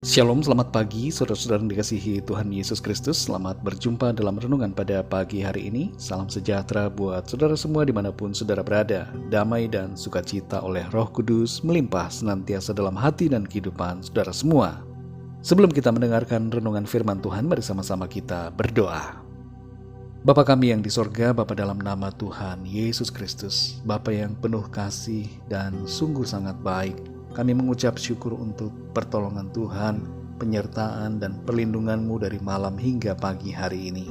Shalom, selamat pagi saudara-saudara yang dikasihi Tuhan Yesus Kristus. Selamat berjumpa dalam renungan pada pagi hari ini. Salam sejahtera buat saudara semua dimanapun saudara berada. Damai dan sukacita oleh Roh Kudus melimpah senantiasa dalam hati dan kehidupan saudara semua. Sebelum kita mendengarkan renungan firman Tuhan, mari sama-sama kita berdoa. Bapa kami yang di sorga, Bapa dalam nama Tuhan Yesus Kristus, Bapa yang penuh kasih dan sungguh sangat baik, kami mengucap syukur untuk pertolongan Tuhan, penyertaan dan perlindungan-Mu dari malam hingga pagi hari ini.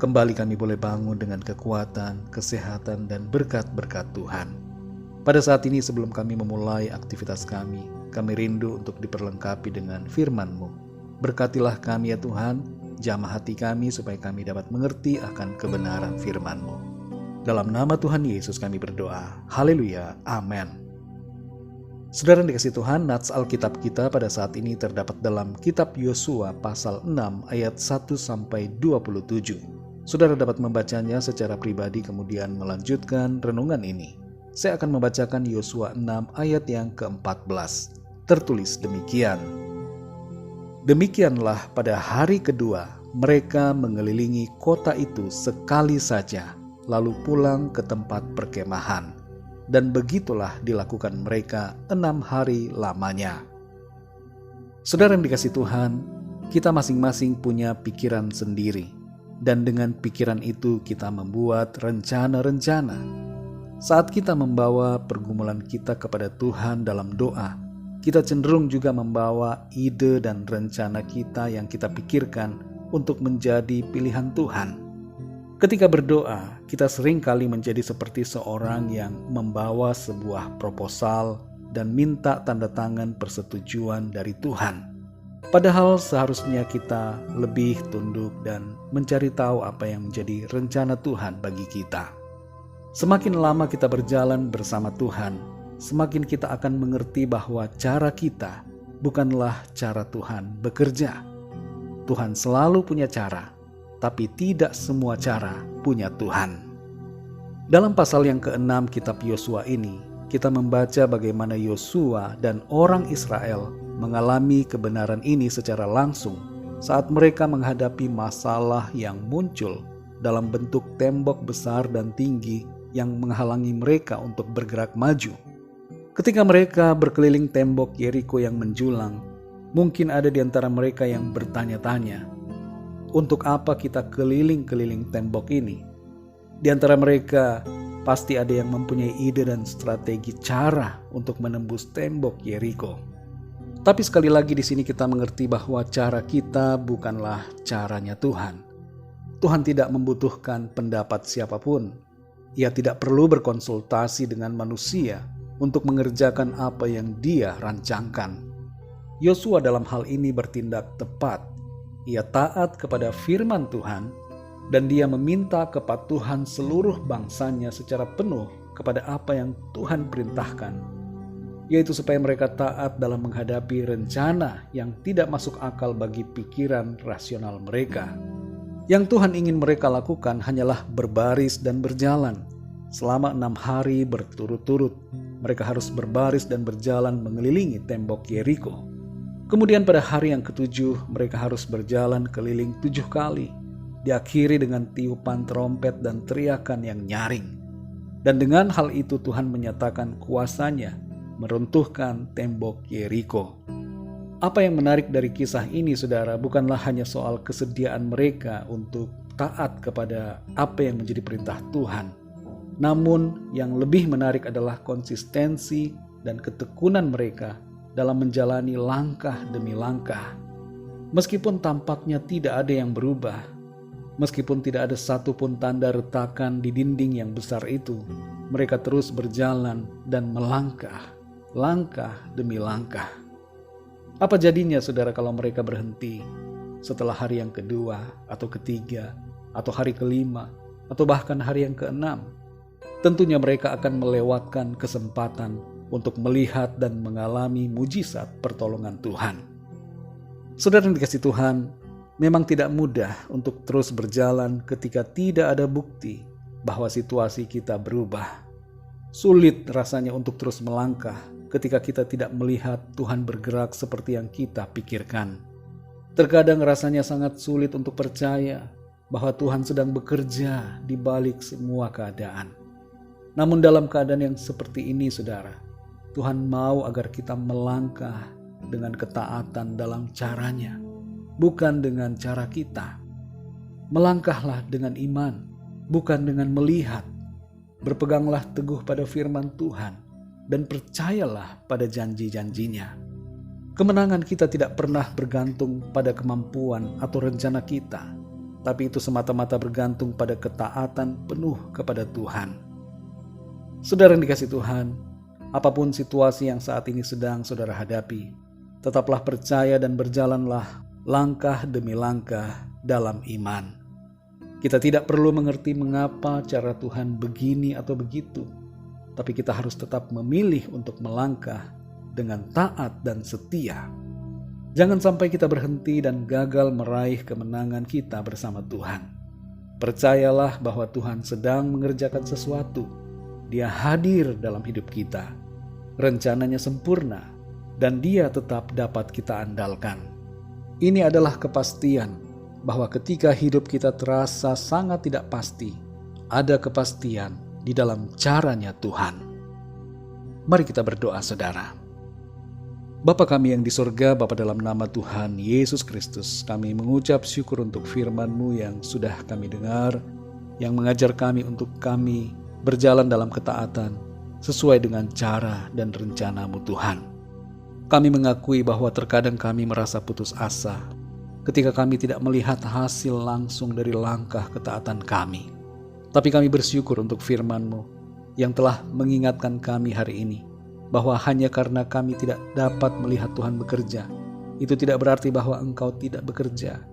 Kembali kami boleh bangun dengan kekuatan, kesehatan dan berkat-berkat Tuhan. Pada saat ini sebelum kami memulai aktivitas kami rindu untuk diperlengkapi dengan firman-Mu. Berkatilah kami ya Tuhan, jamah hati kami supaya kami dapat mengerti akan kebenaran firman-Mu. Dalam nama Tuhan Yesus kami berdoa. Haleluya. Amin. Saudara yang dikasihi Tuhan, nats Alkitab kita pada saat ini terdapat dalam kitab Yosua pasal 6 ayat 1-27. Saudara dapat membacanya secara pribadi kemudian melanjutkan renungan ini. Saya akan membacakan Yosua 6 ayat yang ke-14. Tertulis demikian. Demikianlah pada hari kedua mereka mengelilingi kota itu sekali saja, lalu pulang ke tempat perkemahan. Dan begitulah dilakukan mereka 6 hari lamanya. Saudara yang dikasihi Tuhan, kita masing-masing punya pikiran sendiri. Dan dengan pikiran itu kita membuat rencana-rencana. Saat kita membawa pergumulan kita kepada Tuhan dalam doa, kita cenderung juga membawa ide dan rencana kita yang kita pikirkan untuk menjadi pilihan Tuhan. Ketika berdoa, kita sering kali menjadi seperti seorang yang membawa sebuah proposal dan minta tanda tangan persetujuan dari Tuhan. Padahal seharusnya kita lebih tunduk dan mencari tahu apa yang menjadi rencana Tuhan bagi kita. Semakin lama kita berjalan bersama Tuhan, semakin kita akan mengerti bahwa cara kita bukanlah cara Tuhan bekerja. Tuhan selalu punya cara, tapi tidak semua cara punya Tuhan. Dalam pasal yang ke-6 kitab Yosua ini, kita membaca bagaimana Yosua dan orang Israel mengalami kebenaran ini secara langsung saat mereka menghadapi masalah yang muncul dalam bentuk tembok besar dan tinggi yang menghalangi mereka untuk bergerak maju. Ketika mereka berkeliling tembok Yeriko yang menjulang, mungkin ada di antara mereka yang bertanya-tanya, untuk apa kita keliling-keliling tembok ini? Di antara mereka pasti ada yang mempunyai ide dan strategi cara untuk menembus tembok Yeriko. Tapi sekali lagi di sini kita mengerti bahwa cara kita bukanlah caranya Tuhan. Tuhan tidak membutuhkan pendapat siapapun. Ia tidak perlu berkonsultasi dengan manusia untuk mengerjakan apa yang Dia rancangkan. Yosua dalam hal ini bertindak tepat. Ia taat kepada firman Tuhan dan dia meminta kepatuhan seluruh bangsanya secara penuh kepada apa yang Tuhan perintahkan, yaitu supaya mereka taat dalam menghadapi rencana yang tidak masuk akal bagi pikiran rasional mereka. Yang Tuhan ingin mereka lakukan hanyalah berbaris dan berjalan. Selama 6 hari berturut-turut, mereka harus berbaris dan berjalan mengelilingi tembok Yeriko. Kemudian pada hari yang ke-7 mereka harus berjalan keliling 7 kali. Diakhiri dengan tiupan trompet dan teriakan yang nyaring. Dan dengan hal itu Tuhan menyatakan kuasanya meruntuhkan tembok Yeriko. Apa yang menarik dari kisah ini saudara bukanlah hanya soal kesediaan mereka untuk taat kepada apa yang menjadi perintah Tuhan. Namun yang lebih menarik adalah konsistensi dan ketekunan mereka dalam menjalani langkah demi langkah. Meskipun tampaknya tidak ada yang berubah, meskipun tidak ada satupun tanda retakan di dinding yang besar itu, mereka terus berjalan dan melangkah, langkah demi langkah. Apa jadinya saudara kalau mereka berhenti setelah hari yang kedua atau ketiga atau hari kelima atau bahkan hari yang keenam? Tentunya mereka akan melewatkan kesempatan untuk melihat dan mengalami mujizat pertolongan Tuhan. Saudara yang dikasihi Tuhan, memang tidak mudah untuk terus berjalan ketika tidak ada bukti bahwa situasi kita berubah. Sulit rasanya untuk terus melangkah ketika kita tidak melihat Tuhan bergerak seperti yang kita pikirkan. Terkadang rasanya sangat sulit untuk percaya bahwa Tuhan sedang bekerja di balik semua keadaan. Namun dalam keadaan yang seperti ini, saudara, Tuhan mau agar kita melangkah dengan ketaatan dalam caranya, bukan dengan cara kita. Melangkahlah dengan iman, bukan dengan melihat. Berpeganglah teguh pada firman Tuhan dan percayalah pada janji-janjinya. Kemenangan kita tidak pernah bergantung pada kemampuan atau rencana kita, tapi itu semata-mata bergantung pada ketaatan penuh kepada Tuhan. Saudara yang dikasihi Tuhan, apapun situasi yang saat ini sedang saudara hadapi, tetaplah percaya dan berjalanlah langkah demi langkah dalam iman. Kita tidak perlu mengerti mengapa cara Tuhan begini atau begitu, tapi kita harus tetap memilih untuk melangkah dengan taat dan setia. Jangan sampai kita berhenti dan gagal meraih kemenangan kita bersama Tuhan. Percayalah bahwa Tuhan sedang mengerjakan sesuatu. Dia hadir dalam hidup kita. Rencananya sempurna dan Dia tetap dapat kita andalkan. Ini adalah kepastian bahwa ketika hidup kita terasa sangat tidak pasti, ada kepastian di dalam caranya Tuhan. Mari kita berdoa, saudara. Bapa kami yang di sorga, Bapa, dalam nama Tuhan Yesus Kristus, kami mengucap syukur untuk firman-Mu yang sudah kami dengar, yang mengajar kami untuk kami berjalan dalam ketaatan sesuai dengan cara dan rencana-Mu, Tuhan. Kami mengakui bahwa terkadang kami merasa putus asa ketika kami tidak melihat hasil langsung dari langkah ketaatan kami. Tapi kami bersyukur untuk firman-Mu yang telah mengingatkan kami hari ini, bahwa hanya karena kami tidak dapat melihat Tuhan bekerja, itu tidak berarti bahwa Engkau tidak bekerja.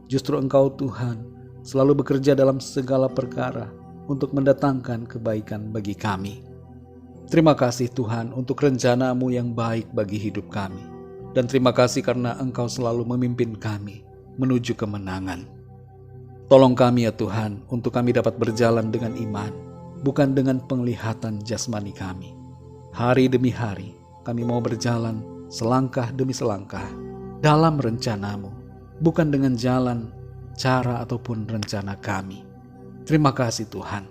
Justru Engkau, Tuhan, selalu bekerja dalam segala perkara untuk mendatangkan kebaikan bagi kami. Terima kasih Tuhan untuk rencana-Mu yang baik bagi hidup kami. Dan terima kasih karena Engkau selalu memimpin kami menuju kemenangan. Tolong kami ya Tuhan, untuk kami dapat berjalan dengan iman, bukan dengan penglihatan jasmani kami. Hari demi hari, kami mau berjalan selangkah demi selangkah dalam rencana-Mu, bukan dengan jalan, cara ataupun rencana kami. Terima kasih Tuhan.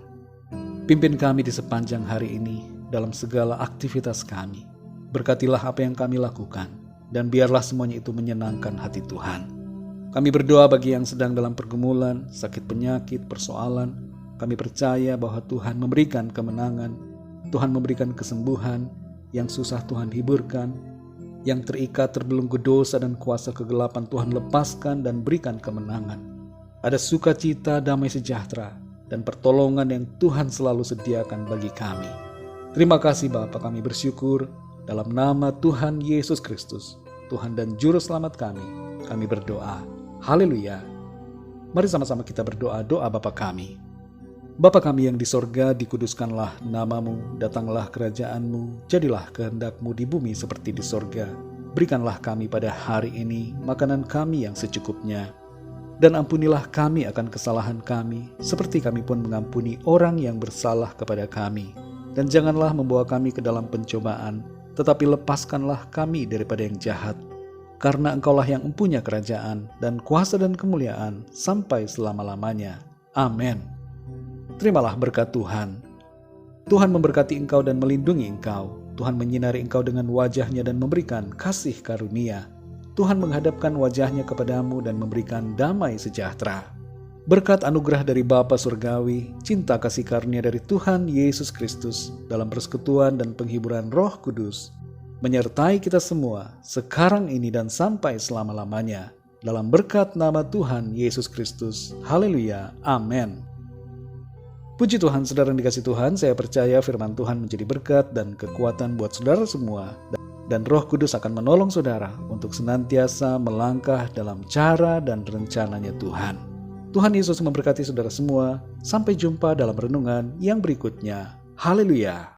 Pimpin kami di sepanjang hari ini dalam segala aktivitas kami. Berkatilah apa yang kami lakukan, dan biarlah semuanya itu menyenangkan hati Tuhan. Kami berdoa bagi yang sedang dalam pergumulan, sakit penyakit, persoalan. Kami percaya bahwa Tuhan memberikan kemenangan, Tuhan memberikan kesembuhan, yang susah Tuhan hiburkan, yang terikat terbelenggu dosa dan kuasa kegelapan Tuhan lepaskan dan berikan kemenangan. Ada sukacita, damai sejahtera, dan pertolongan yang Tuhan selalu sediakan bagi kami. Terima kasih Bapa, kami bersyukur dalam nama Tuhan Yesus Kristus, Tuhan dan Juru Selamat kami berdoa. Haleluya. Mari sama-sama kita berdoa doa Bapa kami. Bapa kami yang di sorga, dikuduskanlah nama-Mu, datanglah kerajaan-Mu, jadilah kehendak-Mu di bumi seperti di sorga. Berikanlah kami pada hari ini makanan kami yang secukupnya. Dan ampunilah kami akan kesalahan kami, seperti kami pun mengampuni orang yang bersalah kepada kami. Dan janganlah membawa kami ke dalam pencobaan, tetapi lepaskanlah kami daripada yang jahat. Karena Engkaulah yang mempunyai kerajaan dan kuasa dan kemuliaan sampai selama-lamanya. Amin. Terimalah berkat Tuhan. Tuhan memberkati engkau dan melindungi engkau. Tuhan menyinari engkau dengan wajah-Nya dan memberikan kasih karunia. Tuhan menghadapkan wajah-Nya kepadamu dan memberikan damai sejahtera. Berkat anugerah dari Bapa Surgawi, cinta kasih karunia dari Tuhan Yesus Kristus, dalam persekutuan dan penghiburan Roh Kudus, menyertai kita semua sekarang ini dan sampai selama-lamanya. Dalam berkat nama Tuhan Yesus Kristus. Haleluya. Amin. Puji Tuhan, saudara yang dikasihi Tuhan, saya percaya firman Tuhan menjadi berkat dan kekuatan buat saudara semua. Dan Roh Kudus akan menolong saudara untuk senantiasa melangkah dalam cara dan rencananya Tuhan. Tuhan Yesus memberkati saudara semua. Sampai jumpa dalam renungan yang berikutnya. Haleluya.